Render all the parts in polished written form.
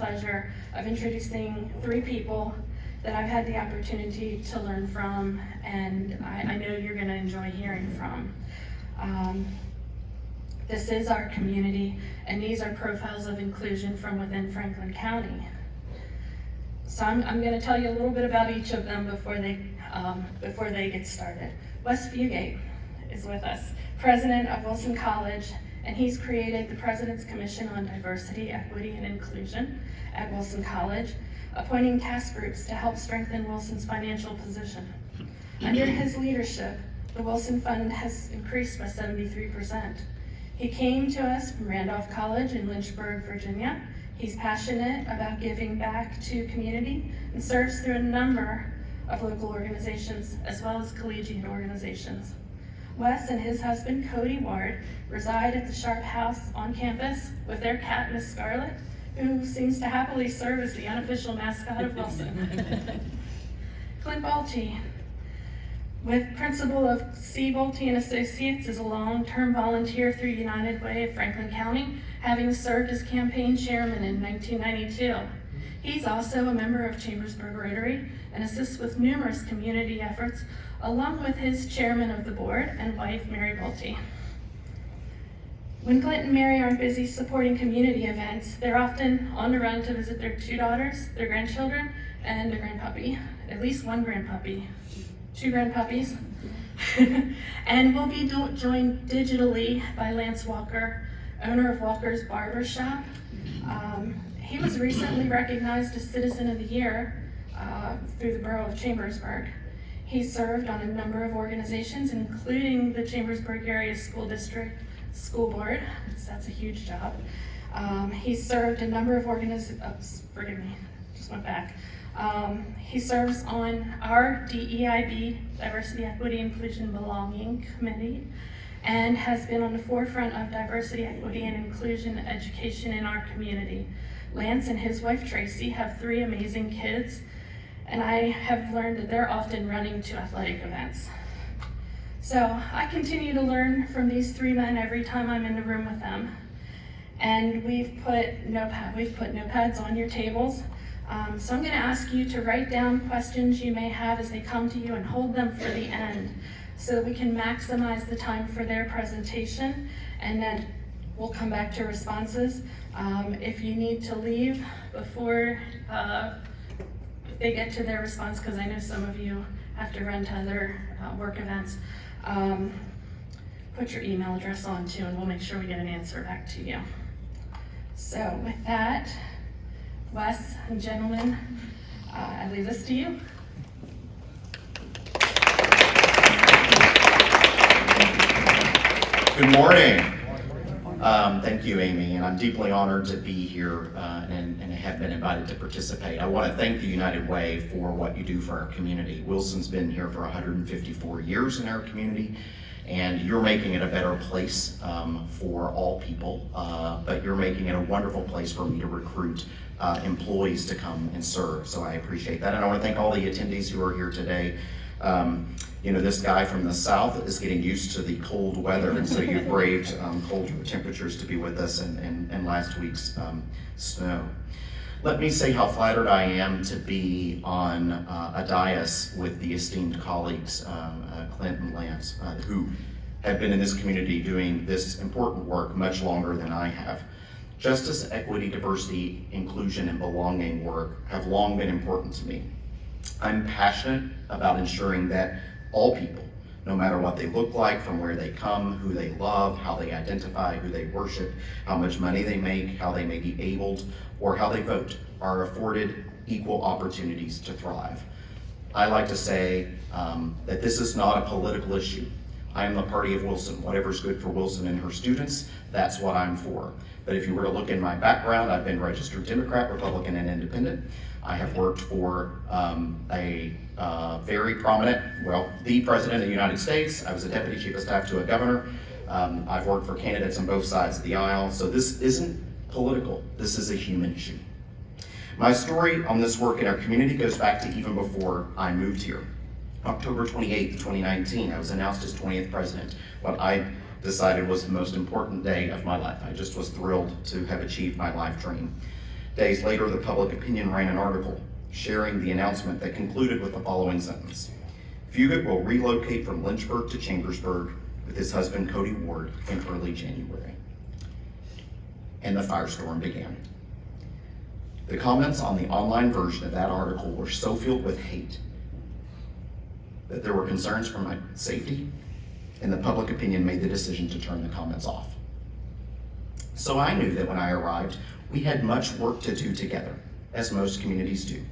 pleasure of introducing three people that I've had the opportunity to learn from, and I know you're going to enjoy hearing from. This is our community, and these are profiles of inclusion from within Franklin County. So I'm going to tell you a little bit about each of them before they get started. Wes Fugate is with us, president of Wilson College, and he's created the President's Commission on Diversity, Equity, and Inclusion at Wilson College, appointing task groups to help strengthen Wilson's financial position. Under his leadership, the Wilson Fund has increased by 73%. He came to us from Randolph College in Lynchburg, Virginia. He's passionate about giving back to community and serves through a number of local organizations as well as collegiate organizations. Wes and his husband, Cody Ward, reside at the Sharp House on campus with their cat, Miss Scarlet, who seems to happily serve as the unofficial mascot of Wilson. Clint Bolte, with principal of Bolte and Associates, is a long-term volunteer through United Way of Franklin County, having served as campaign chairman in 1992. He's also a member of Chambersburg Rotary and assists with numerous community efforts, along with his chairman of the board and wife, Mary Bolte. When Clint and Mary aren't busy supporting community events, they're often on the run to visit their two daughters, their grandchildren, and their grandpuppy, at least one grandpuppy, two grandpuppies. And we'll be joined digitally by Lance Walker, owner of Walker's Barber shop. He was recently recognized as Citizen of the Year through the Borough of Chambersburg. He served on a number of organizations, including the Chambersburg Area School District School Board. That's a huge job. He served a number of he serves on our DEIB, Diversity, Equity, Inclusion, Belonging Committee, and has been on the forefront of diversity, equity, and inclusion education in our community. Lance and his wife Tracy have three amazing kids, and I have learned that they're often running to athletic events. So I continue to learn from these three men every time I'm in the room with them. And we've put notepads on your tables. So I'm going to ask you to write down questions you may have as they come to you and hold them for the end so that we can maximize the time for their presentation, and then we'll come back to responses. If you need to leave before they get to their response, because I know some of you have to run to other work events, put your email address on too, and we'll make sure we get an answer back to you. So with that, Wes and gentlemen, I leave this to you. Good morning. Thank you, Amy, and I'm deeply honored to be here and have been invited to participate. I want to thank the United Way for what you do for our community. Wilson's been here for 154 years in our community, and you're making it a better place for all people, but you're making it a wonderful place for me to recruit employees to come and serve, so I appreciate that. And I want to thank all the attendees who are here today. This guy from the south is getting used to the cold weather, and so you've braved colder temperatures to be with us and last week's snow. Let me say how flattered I am to be on a dais with the esteemed colleagues, Clint and Lance, who have been in this community doing this important work much longer than I have. Justice, equity, diversity, inclusion, and belonging work have long been important to me. I'm passionate about ensuring that all people, no matter what they look like, from where they come, who they love, how they identify, who they worship, how much money they make, how they may be abled, or how they vote, are afforded equal opportunities to thrive. I like to say that this is not a political issue. I am the party of Wilson. Whatever's good for Wilson and her students, that's what I'm for. But if you were to look in my background, I've been registered Democrat, Republican, and Independent. I have worked for a very prominent, the President of the United States. I was a Deputy Chief of Staff to a governor. I've worked for candidates on both sides of the aisle. So this isn't political. This is a human issue. My story on this work in our community goes back to even before I moved here. October 28th, 2019, I was announced as 20th president. What I decided was the most important day of my life. I just was thrilled to have achieved my life dream. Days later, the Public Opinion ran an article sharing the announcement that concluded with the following sentence: Fugate will relocate from Lynchburg to Chambersburg with his husband Cody Ward in early January. And the firestorm began. The comments on the online version of that article were so filled with hate that there were concerns for my safety, and the Public Opinion made the decision to turn the comments off. So I knew that when I arrived, we had much work to do together, as most communities do.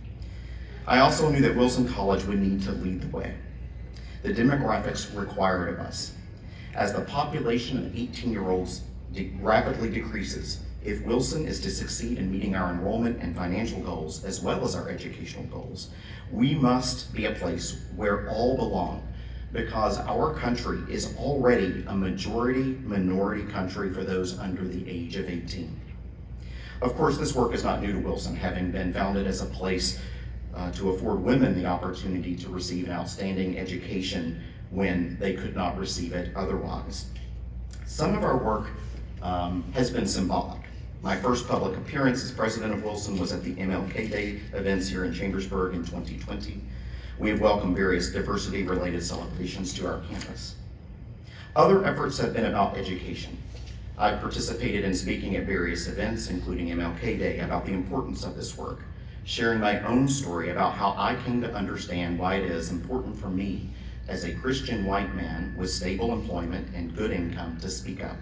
I also knew that Wilson College would need to lead the way. The demographics required of us. As the population of 18-year-olds rapidly decreases, if Wilson is to succeed in meeting our enrollment and financial goals, as well as our educational goals, we must be a place where all belong, because our country is already a majority-minority country for those under the age of 18. Of course, this work is not new to Wilson, having been founded as a place to afford women the opportunity to receive an outstanding education when they could not receive it otherwise. Some of our work has been symbolic. My first public appearance as president of Wilson was at the MLK Day events here in Chambersburg in 2020. We have welcomed various diversity-related celebrations to our campus. Other efforts have been about education. I've participated in speaking at various events, including MLK Day, about the importance of this work, sharing my own story about how I came to understand why it is important for me as a Christian white man with stable employment and good income to speak up.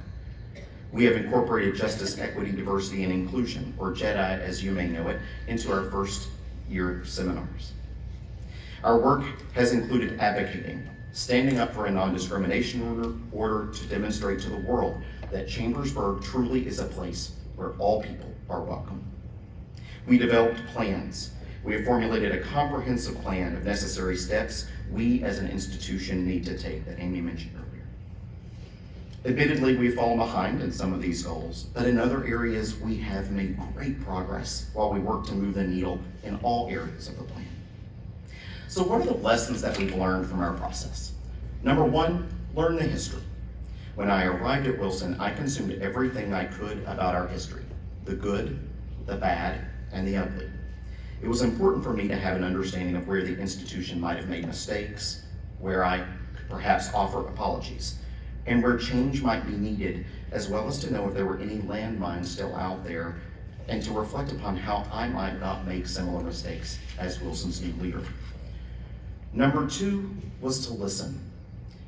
We have incorporated justice, equity, diversity, and inclusion, or JEDI as you may know it, into our first year seminars. Our work has included advocating, standing up for a non-discrimination order to demonstrate to the world that Chambersburg truly is a place where all people are welcome. We developed plans. We have formulated a comprehensive plan of necessary steps we as an institution need to take that Amy mentioned earlier. Admittedly, we've fallen behind in some of these goals, but in other areas we have made great progress while we work to move the needle in all areas of the plan. So what are the lessons that we've learned from our process? Number one, learn the history. When I arrived at Wilson, I consumed everything I could about our history, the good, the bad, and the ugly. It was important for me to have an understanding of where the institution might have made mistakes, where I could perhaps offer apologies, and where change might be needed, as well as to know if there were any landmines still out there, and to reflect upon how I might not make similar mistakes as Wilson's new leader. Number two was to listen.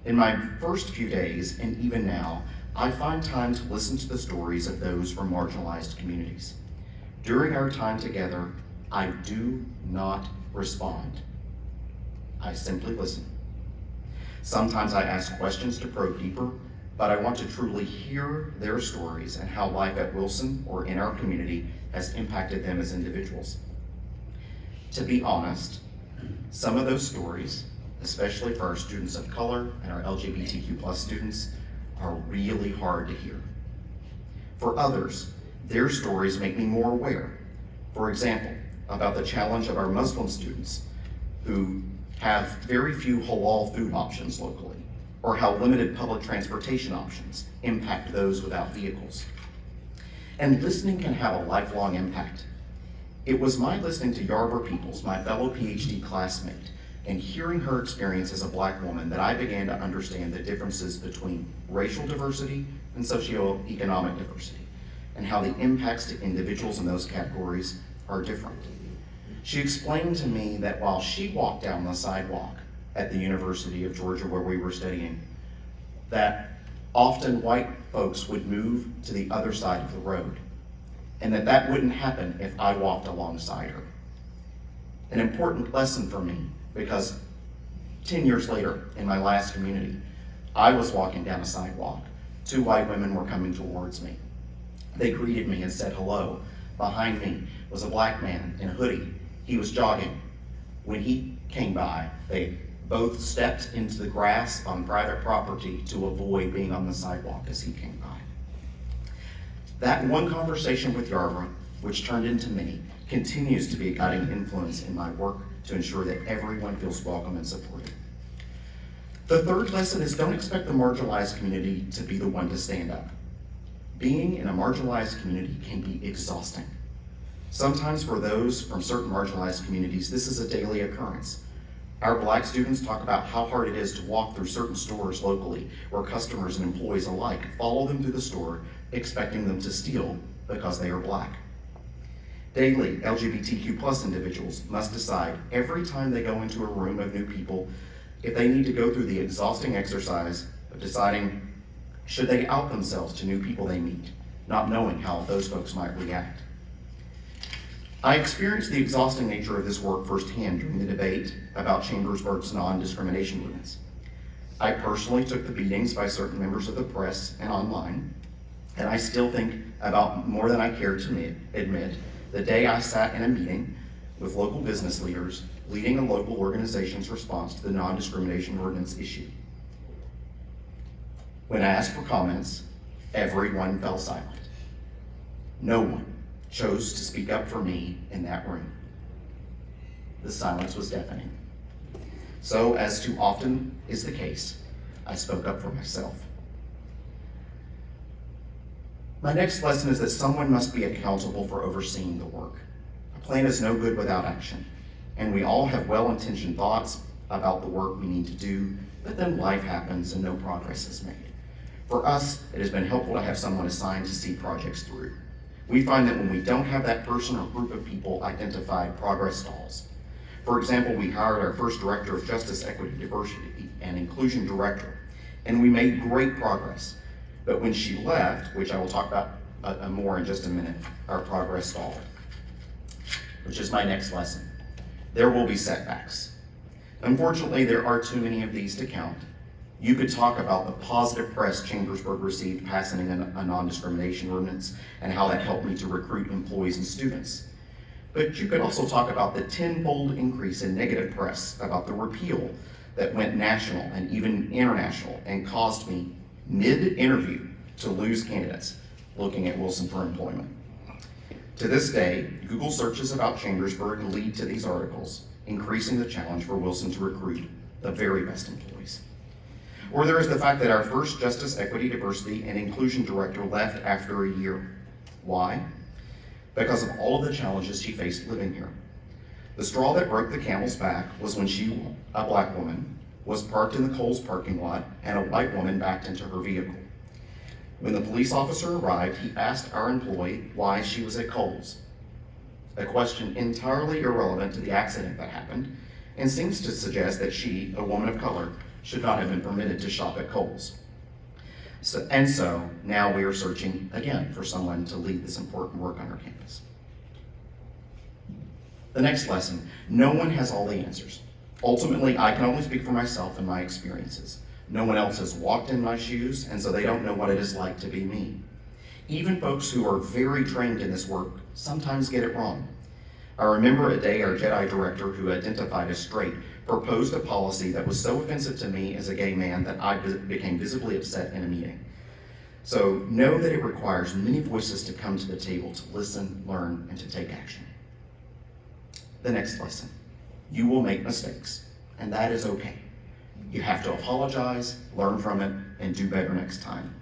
In my first few days, and even now, I find time to listen to the stories of those from marginalized communities. During our time together, I do not respond. I simply listen. Sometimes I ask questions to probe deeper, but I want to truly hear their stories and how life at Wilson or in our community has impacted them as individuals. To be honest, some of those stories, especially for our students of color and our LGBTQ+ students, are really hard to hear. For others, their stories make me more aware. For example, about the challenge of our Muslim students who have very few halal food options locally, or how limited public transportation options impact those without vehicles. And listening can have a lifelong impact. It was my listening to Barber Peoples, my fellow PhD classmate, and hearing her experience as a Black woman that I began to understand the differences between racial diversity and socioeconomic diversity, and how the impacts to individuals in those categories are different. She explained to me that while she walked down the sidewalk at the University of Georgia where we were studying, that often white folks would move to the other side of the road, and that wouldn't happen if I walked alongside her. An important lesson for me, because 10 years later, in my last community, I was walking down a sidewalk. Two white women were coming towards me. They greeted me and said hello. Behind me was a Black man in a hoodie. He was jogging. When he came by, they both stepped into the grass on private property to avoid being on the sidewalk as he came by. That one conversation with Yarva, which turned into many, continues to be a guiding influence in my work to ensure that everyone feels welcome and supported. The third lesson is don't expect the marginalized community to be the one to stand up. Being in a marginalized community can be exhausting. Sometimes for those from certain marginalized communities, this is a daily occurrence. Our Black students talk about how hard it is to walk through certain stores locally where customers and employees alike follow them through the store, expecting them to steal because they are Black. Daily, LGBTQ+ individuals must decide every time they go into a room of new people if they need to go through the exhausting exercise of deciding should they out themselves to new people they meet, not knowing how those folks might react. I experienced the exhausting nature of this work firsthand during the debate about Chambersburg's non-discrimination ordinance. I personally took the beatings by certain members of the press and online, and I still think about more than I care to admit the day I sat in a meeting with local business leaders leading a local organization's response to the non-discrimination ordinance issue. When I asked for comments, everyone fell silent. No one chose to speak up for me in that room. The silence was deafening. So, as too often is the case, I spoke up for myself. My next lesson is that someone must be accountable for overseeing the work. A plan is no good without action, and we all have well-intentioned thoughts about the work we need to do, but then life happens and no progress is made. For us, it has been helpful to have someone assigned to see projects through. We find that when we don't have that person or group of people identified, progress stalls. For example, we hired our first Director of Justice, Equity, Diversity, and Inclusion Director, and we made great progress. But when she left, which I will talk about more in just a minute, our progress stalled, which is my next lesson. There will be setbacks. Unfortunately, there are too many of these to count. You could talk about the positive press Chambersburg received passing a non-discrimination ordinance and how that helped me to recruit employees and students. But you could also talk about the tenfold increase in negative press about the repeal that went national and even international and caused me, mid-interview, to lose candidates looking at Wilson for employment. To this day, Google searches about Chambersburg lead to these articles, increasing the challenge for Wilson to recruit the very best employees. Or there is the fact that our first Justice, Equity, Diversity, and Inclusion Director left after a year. Why? Because of all of the challenges she faced living here. The straw that broke the camel's back was when she, a Black woman, was parked in the Kohl's parking lot and a white woman backed into her vehicle. When the police officer arrived, he asked our employee why she was at Kohl's, a question entirely irrelevant to the accident that happened and seems to suggest that she, a woman of color, should not have been permitted to shop at Kohl's. So now we are searching again for someone to lead this important work on our campus. The next lesson, no one has all the answers. Ultimately, I can only speak for myself and my experiences. No one else has walked in my shoes, and so they don't know what it is like to be me. Even folks who are very trained in this work sometimes get it wrong. I remember a day our Jedi director, who identified as straight, proposed a policy that was so offensive to me as a gay man that I became visibly upset in a meeting. So know that it requires many voices to come to the table to listen, learn, and to take action. The next lesson, you will make mistakes, and that is okay. You have to apologize, learn from it, and do better next time.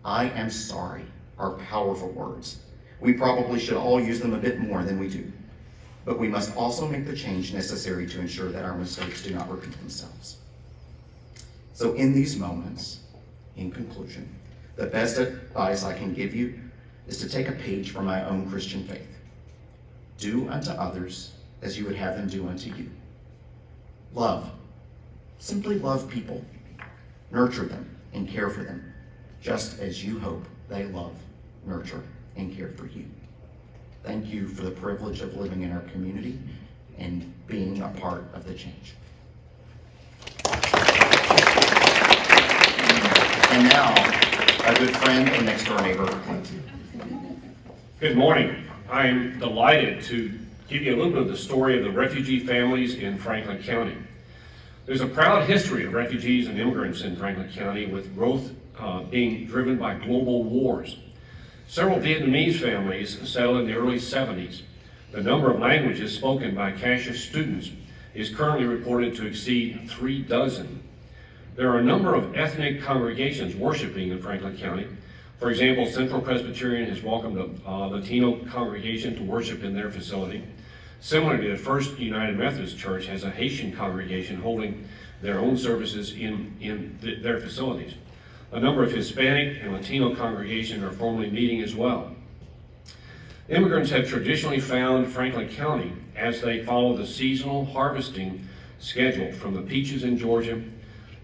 I am sorry are powerful words. We probably should all use them a bit more than we do. But we must also make the change necessary to ensure that our mistakes do not repeat themselves. So in these moments, in conclusion, the best advice I can give you is to take a page from my own Christian faith. Do unto others as you would have them do unto you. Love. Simply love people. Nurture them and care for them, just as you hope they love, nurture, and care for you. Thank you for the privilege of living in our community and being a part of the change. And now, a good friend and next door neighbor, Clint. Good morning. I'm delighted to give you a little bit of the story of the refugee families in Franklin County. There's a proud history of refugees and immigrants in Franklin County, with growth being driven by global wars. Several Vietnamese families settled in the early 70s. The number of languages spoken by Cassius students is currently reported to exceed 36. There are a number of ethnic congregations worshiping in Franklin County, For example, Central Presbyterian has welcomed a Latino congregation to worship in their facility. Similarly, the First United Methodist Church has a Haitian congregation holding their own services in their facilities. A number of Hispanic and Latino congregations are formally meeting as well. Immigrants have traditionally found Franklin County as they follow the seasonal harvesting schedule from the peaches in Georgia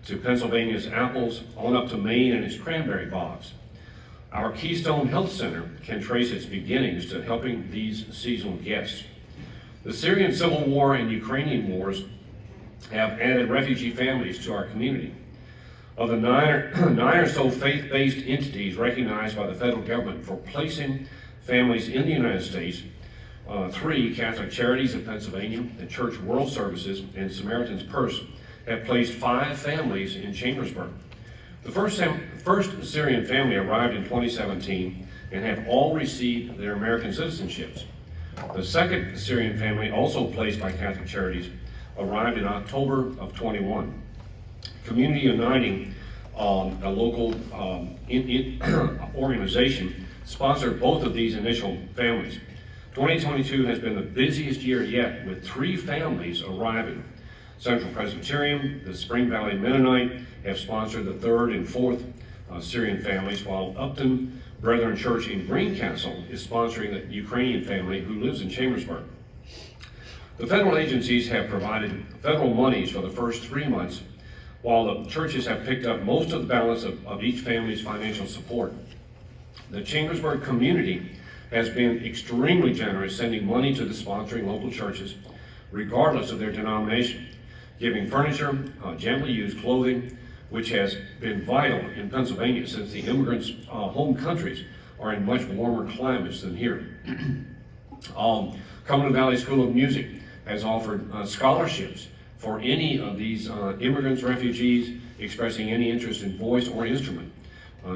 to Pennsylvania's apples on up to Maine and its cranberry bogs. Our Keystone Health Center can trace its beginnings to helping these seasonal guests. The Syrian civil war and Ukrainian wars have added refugee families to our community. Of the nine or so faith-based entities recognized by the federal government for placing families in the United States, 3, Catholic Charities of Pennsylvania, the Church World Services, and Samaritan's Purse, have placed 5 families in Chambersburg. The first Syrian family arrived in 2017 and have all received their American citizenships. The second Syrian family, also placed by Catholic Charities, arrived in October of 21. Community Uniting, a local organization, sponsored both of these initial families. 2022 has been the busiest year yet, with 3 families arriving. Central Presbyterian, the Spring Valley Mennonite have sponsored the 3rd and 4th Syrian families, while Upton Brethren Church in Greencastle is sponsoring the Ukrainian family who lives in Chambersburg. The federal agencies have provided federal monies for the first 3 months, while the churches have picked up most of the balance of each family's financial support. The Chambersburg community has been extremely generous, sending money to the sponsoring local churches, regardless of their denomination, giving furniture, gently used clothing, which has been vital in Pennsylvania since the immigrants' home countries are in much warmer climates than here. Cumberland Valley School of Music has offered scholarships for any of these immigrants, refugees expressing any interest in voice or instrument.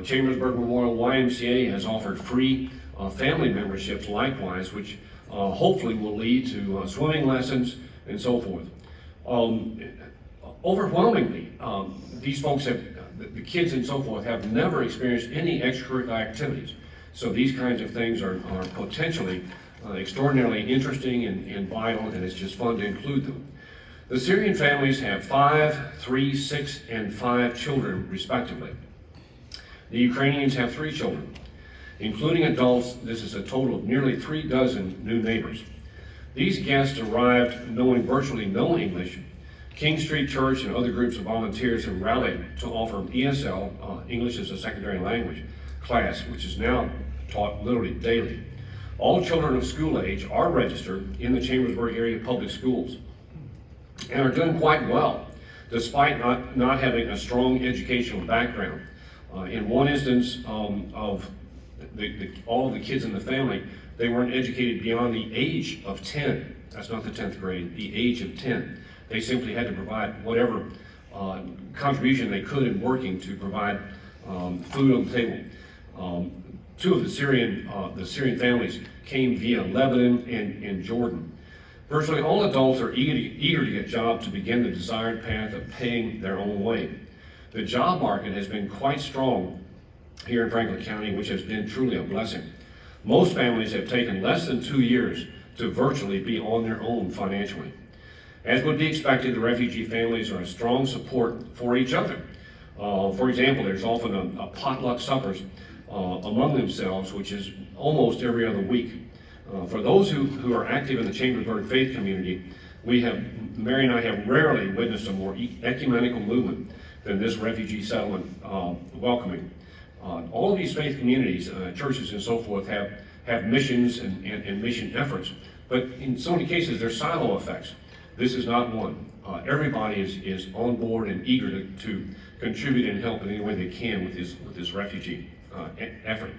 Chambersburg Memorial YMCA has offered free family memberships likewise, which hopefully will lead to swimming lessons and so forth. Overwhelmingly, these folks have, the kids and so forth, have never experienced any extracurricular activities. So these kinds of things are potentially extraordinarily interesting and vital, and it's just fun to include them. The Syrian families have 5, 3, 6, and 5 children, respectively. The Ukrainians have 3 children. Including adults, this is a total of nearly 3 dozen new neighbors. These guests arrived knowing virtually no English. King Street Church and other groups of volunteers have rallied to offer ESL, English as a Secondary Language, class, which is now taught literally daily. All children of school age are registered in the Chambersburg area public schools and are doing quite well, despite not having a strong educational background. In one instance of all of the kids in the family, they weren't educated beyond the age of 10. That's not the 10th grade, the age of 10. They simply had to provide whatever contribution they could in working to provide food on the table. 2 of the Syrian families came via Lebanon and Jordan. Virtually all adults are eager to get jobs to begin the desired path of paying their own way. The job market has been quite strong here in Franklin County, which has been truly a blessing. Most families have taken less than 2 years to virtually be on their own financially. As would be expected, the refugee families are a strong support for each other. For example, there's often a potluck suppers among themselves, which is almost every other week. For those who are active in the Chambersburg faith community, Mary and I have rarely witnessed a more ecumenical movement than this refugee settlement welcoming. All of these faith communities, churches and so forth, have missions and mission efforts, but in so many cases they're silo effects. This is not one. Everybody is on board and eager to contribute and help in any way they can with this refugee effort.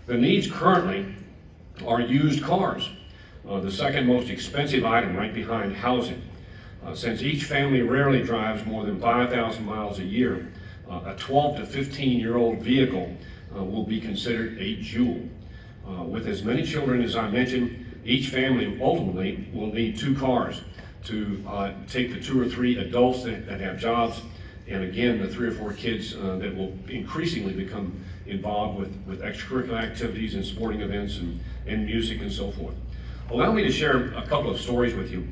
The needs currently are used cars, the second most expensive item right behind housing. Since each family rarely drives more than 5,000 miles a year, a 12 to 15-year-old vehicle will be considered a jewel. With as many children as I mentioned, each family ultimately will need 2 cars to take the 2 or 3 adults that have jobs, and again, the 3 or 4 kids that will increasingly become involved with extracurricular activities and sporting events and music and so forth. Allow me to share a couple of stories with you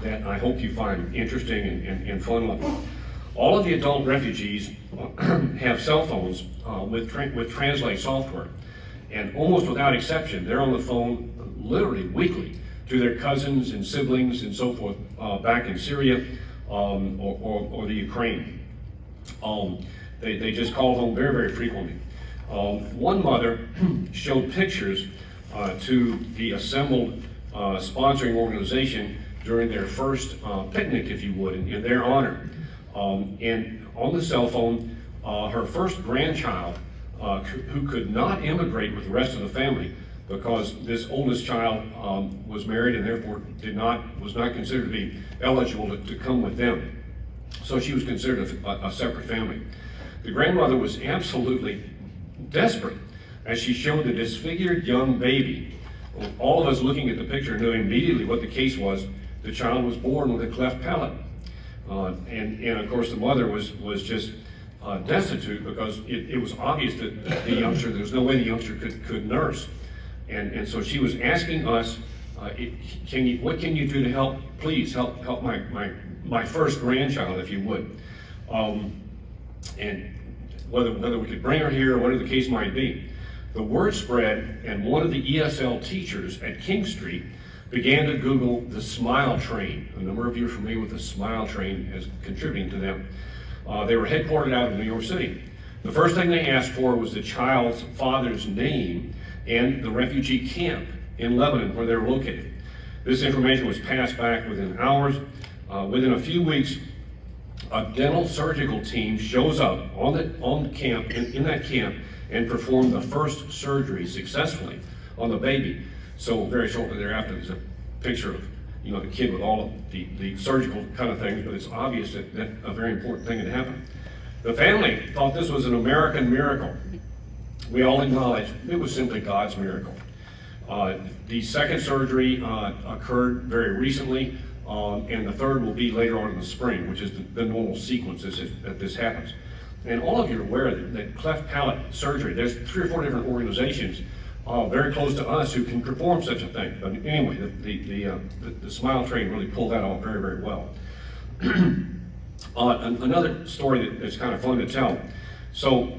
that I hope you find interesting and fun loving. All of the adult refugees have cell phones with Translate software, and almost without exception, they're on the phone literally weekly to their cousins and siblings and so forth back in Syria or the Ukraine. They just call home very, very frequently. One mother showed pictures to the assembled sponsoring organization during their first picnic, if you would, in their honor. And on the cell phone, her first grandchild, who could not immigrate with the rest of the family because this oldest child was married and therefore was not considered to be eligible to come with them. So she was considered a separate family. The grandmother was absolutely desperate as she showed the disfigured young baby. All of us looking at the picture knew immediately what the case was. The child was born with a cleft palate. And of course the mother was just destitute because it was obvious that the youngster, there was no way the youngster could nurse. And so she was asking us, what can you do to help? Please help my first grandchild, if you would. And whether we could bring her here or whatever the case might be. The word spread, and one of the ESL teachers at King Street began to Google the Smile Train. A number of you are familiar with the Smile Train as contributing to them. They were headquartered out of New York City. The first thing they asked for was the child's father's name and the refugee camp in Lebanon where they were located. This information was passed back within hours. Within a few weeks, a dental surgical team shows up on camp, in that camp, and performed the first surgery successfully on the baby. So very shortly thereafter, there's a picture of the kid with all of the surgical kind of things, but it's obvious that a very important thing had happened. The family thought this was an American miracle. We all acknowledge it was simply God's miracle. The second surgery occurred very recently, and the third will be later on in the spring, which is the normal sequence that this happens. And all of you are aware that cleft palate surgery, there's 3 or 4 different organizations very close to us who can perform such a thing. But anyway, the Smile Train really pulled that off very, very well. Another story that's kind of fun to tell. So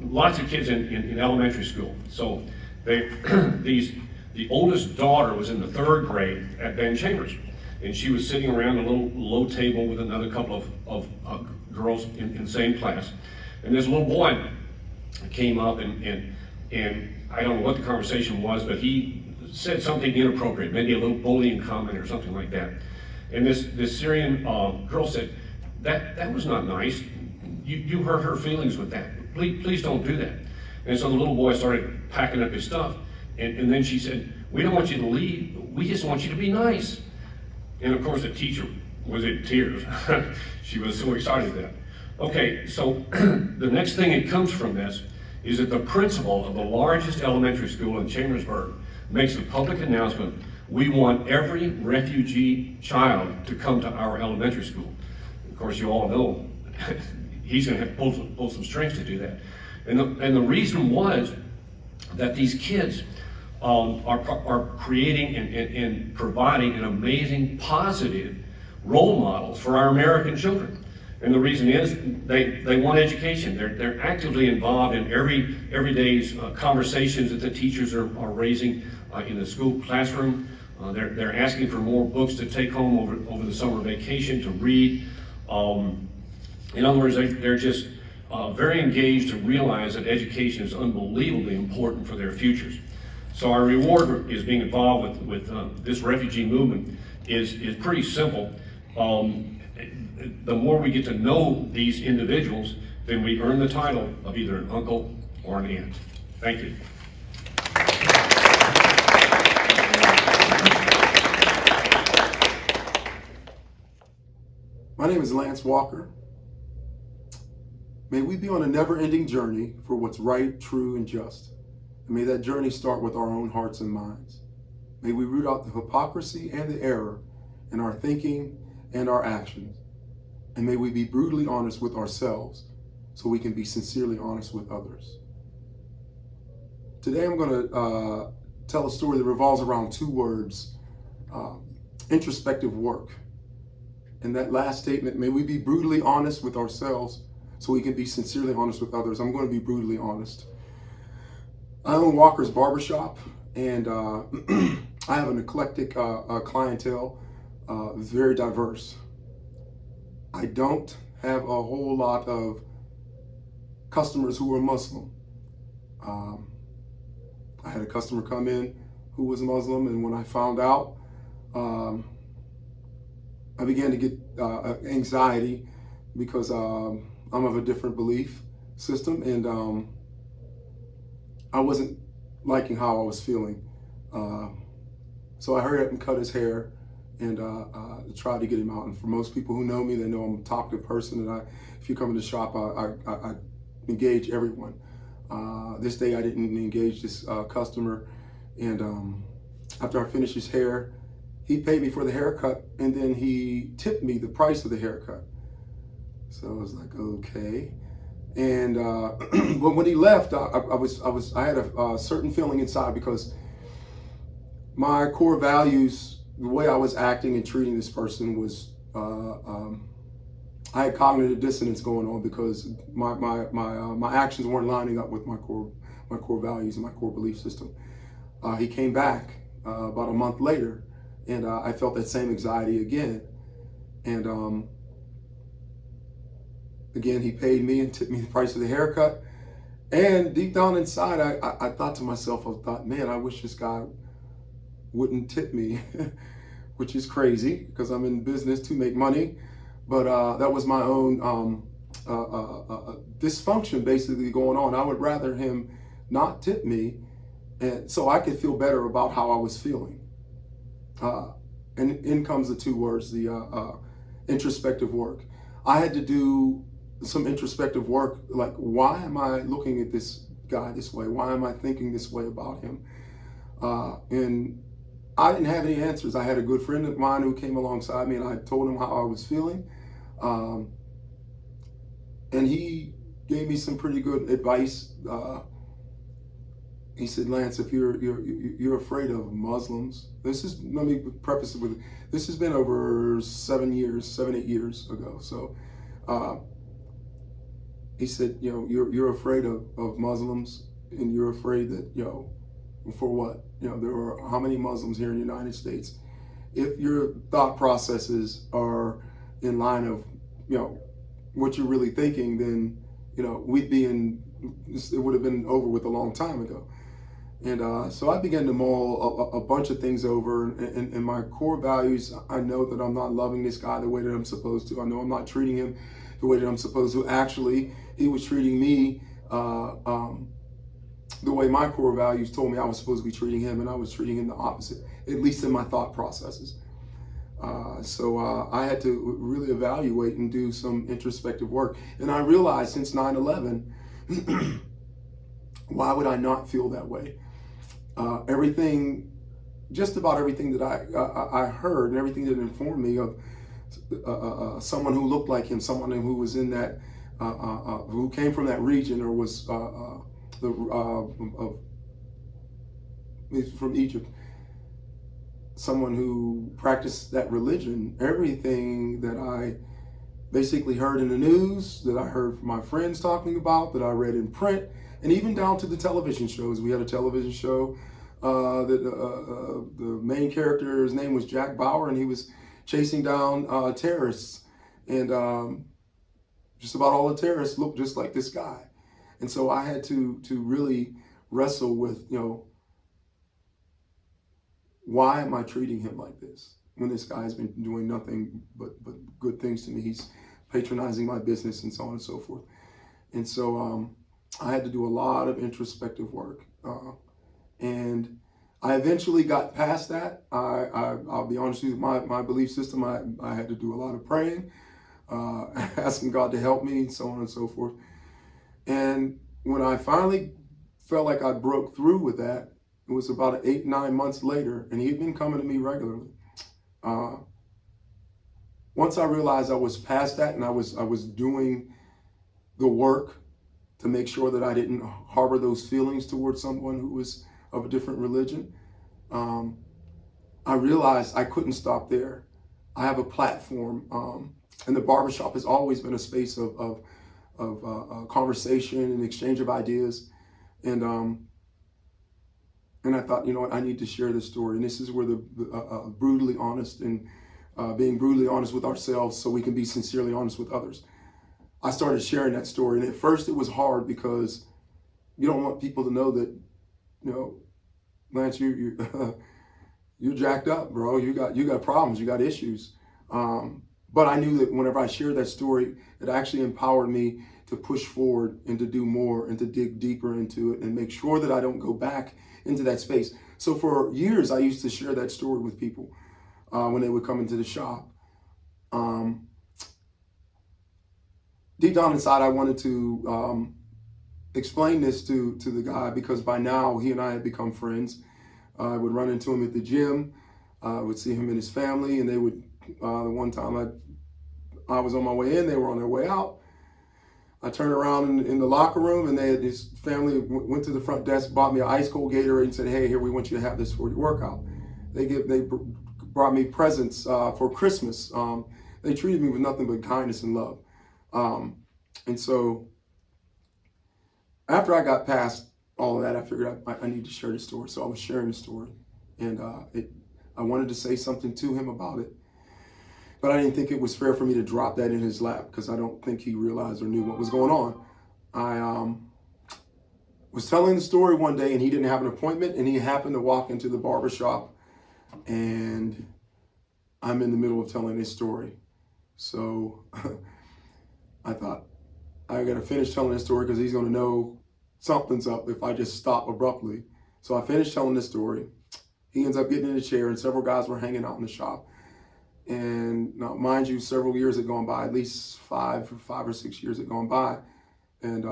lots of kids in elementary school. So the oldest daughter was in the 3rd grade at Ben Chambers, and she was sitting around a little low table with another couple of girls in the same class. And this little boy came up and I don't know what the conversation was, but he said something inappropriate, maybe a little bullying comment or something like that. And this Syrian girl said, that was not nice. You hurt her feelings with that. Please don't do that. And so the little boy started packing up his stuff. And then she said, we don't want you to leave. We just want you to be nice. And of course the teacher was in tears. She was so excited that. Okay, so the next thing that comes from this is that the principal of the largest elementary school in Chambersburg makes a public announcement: we want every refugee child to come to our elementary school. Of course, you all know he's going to have to pull some strings to do that. And the reason was that these kids are creating and providing an amazing positive role models for our American children. And the reason is they want education. They're actively involved in every day's conversations that the teachers are raising in the school classroom. They're asking for more books to take home over the summer vacation to read. In other words, they're just very engaged to realize that education is unbelievably important for their futures. So our reward is being involved with this refugee movement is pretty simple. The more we get to know these individuals, then we earn the title of either an uncle or an aunt. Thank you. My name is Lance Walker. May we be on a never-ending journey for what's right, true, and just. And may that journey start with our own hearts and minds. May we root out the hypocrisy and the error in our thinking and our actions. And may we be brutally honest with ourselves so we can be sincerely honest with others. Today I'm going to tell a story that revolves around two words, introspective work. And that last statement, may we be brutally honest with ourselves so we can be sincerely honest with others. I'm going to be brutally honest. I own Walker's Barbershop, and I have an eclectic clientele, very diverse. I don't have a whole lot of customers who are Muslim. I had a customer come in who was Muslim, and when I found out, I began to get anxiety because I'm of a different belief system, and I wasn't liking how I was feeling. So I hurried up and cut his hair and tried to get him out. And for most people who know me, they know I'm a talkative person, and if you come in the shop, I engage everyone. This day I didn't engage this customer, and after I finished his hair, he paid me for the haircut, and then he tipped me the price of the haircut. So I was like, okay. And but when he left, I had a certain feeling inside, because my core values, the way I was acting and treating this person was, I had cognitive dissonance going on, because my actions weren't lining up with my core values and my core belief system. He came back about a month later, and I felt that same anxiety again. And again, he paid me and tipped me the price of the haircut. And deep down inside, I thought to myself, man, I wish this guy wouldn't tip me, which is crazy because I'm in business to make money. But that was my own dysfunction basically going on. I would rather him not tip me, and so I could feel better about how I was feeling. And in comes the two words, the introspective work. I had to do some introspective work, like, why am I looking at this guy this way? Why am I thinking this way about him? And I didn't have any answers. I had a good friend of mine who came alongside me, and I told him how I was feeling. And he gave me some pretty good advice. He said, Lance, if you're afraid of Muslims, let me preface it with, this has been over 7, 8 years ago. So he said, you're afraid of Muslims, and you're afraid that, for what? There are how many Muslims here in the United States? If your thought processes are in line of, what you're really thinking, then, it would have been over with a long time ago. And so I began to mull a bunch of things over, and my core values. I know that I'm not loving this guy the way that I'm supposed to. I know I'm not treating him the way that I'm supposed to. Actually, he was treating me the way my core values told me I was supposed to be treating him, and I was treating him the opposite, at least in my thought processes. So I had to really evaluate and do some introspective work. And I realized since 9/11, why would I not feel that way? Just about everything that I heard, and everything that informed me of someone who looked like him, someone who was in that, who came from that region, or was from Egypt, someone who practiced that religion. Everything that I basically heard in the news, that I heard from my friends talking about, that I read in print, and even down to the television shows. We had a television show that the main character's name was Jack Bauer, and he was chasing down terrorists, and just about all the terrorists looked just like this guy. And so I had to really wrestle with, why am I treating him like this when this guy's been doing nothing but good things to me? He's patronizing my business and so on and so forth. And so I had to do a lot of introspective work. And I eventually got past that. I'll be honest with you, my belief system, I had to do a lot of praying, asking God to help me, and so on and so forth. And when I finally felt like I broke through with that, it was about 8, 9 months later, and he'd been coming to me regularly. Once I realized I was past that, and I was doing the work to make sure that I didn't harbor those feelings towards someone who was of a different religion, I realized I couldn't stop there. I have a platform, and the barbershop has always been a space of conversation and exchange of ideas. And I thought, you know what, I need to share this story. And this is where the brutally honest and being brutally honest with ourselves so we can be sincerely honest with others. I started sharing that story. And at first it was hard because you don't want people to know that, you know, Lance, you're jacked up, bro. You got problems, you got issues. But I knew that whenever I shared that story, it actually empowered me to push forward and to do more and to dig deeper into it and make sure that I don't go back into that space. So for years, I used to share that story with people when they would come into the shop. Deep down inside, I wanted to explain this to the guy because by now he and I had become friends. I would run into him at the gym. I would see him and his family, and they would. The one time I was on my way in, they were on their way out. I turned around in the locker room, and his family went to the front desk, bought me an ice cold Gatorade, and said, "Hey, here, we want you to have this for your workout." They brought me presents for Christmas. They treated me with nothing but kindness and love. And so after I got past all of that, I figured I need to share the story. So I was sharing the story, and I wanted to say something to him about it. But I didn't think it was fair for me to drop that in his lap because I don't think he realized or knew what was going on. I was telling the story one day and he didn't have an appointment and he happened to walk into the barbershop and I'm in the middle of telling his story. So I thought, I got to finish telling this story because he's going to know something's up if I just stop abruptly. So I finished telling this story. He ends up getting in a chair and several guys were hanging out in the shop. And now, mind you, several years had gone by, at least five or 6 years had gone by. And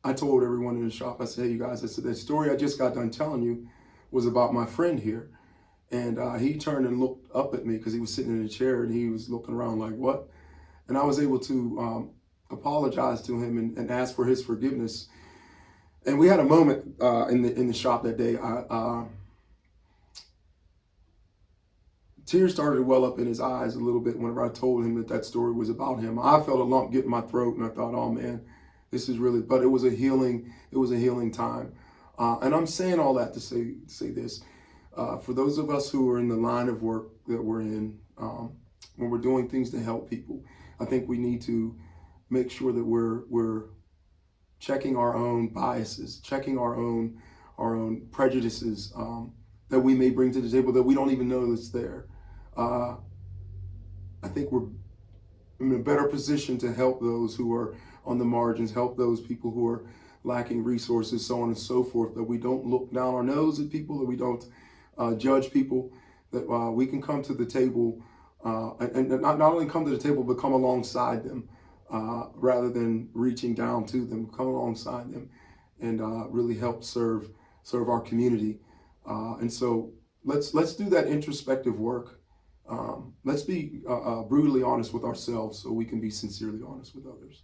I told everyone in the shop, I said, "Hey, you guys," I said, "that story I just got done telling you was about my friend here." And he turned and looked up at me because he was sitting in a chair and he was looking around like, "What?" And I was able to apologize to him and ask for his forgiveness. And we had a moment in the shop that day. Tears started to well up in his eyes a little bit whenever I told him that story was about him. I felt a lump get in my throat and I thought, oh man, this is really, but it was a healing time. And I'm saying all that to say this. For those of us who are in the line of work that we're in, when we're doing things to help people, I think we need to make sure that we're checking our own biases, checking our own prejudices that we may bring to the table that we don't even know that's there. I think we're in a better position to help those who are on the margins, help those people who are lacking resources, so on and so forth, that we don't look down our nose at people, that we don't judge people, that we can come to the table and not only come to the table, but come alongside them rather than reaching down to them, come alongside them and really help serve our community. And so let's do that introspective work. Let's be brutally honest with ourselves so we can be sincerely honest with others.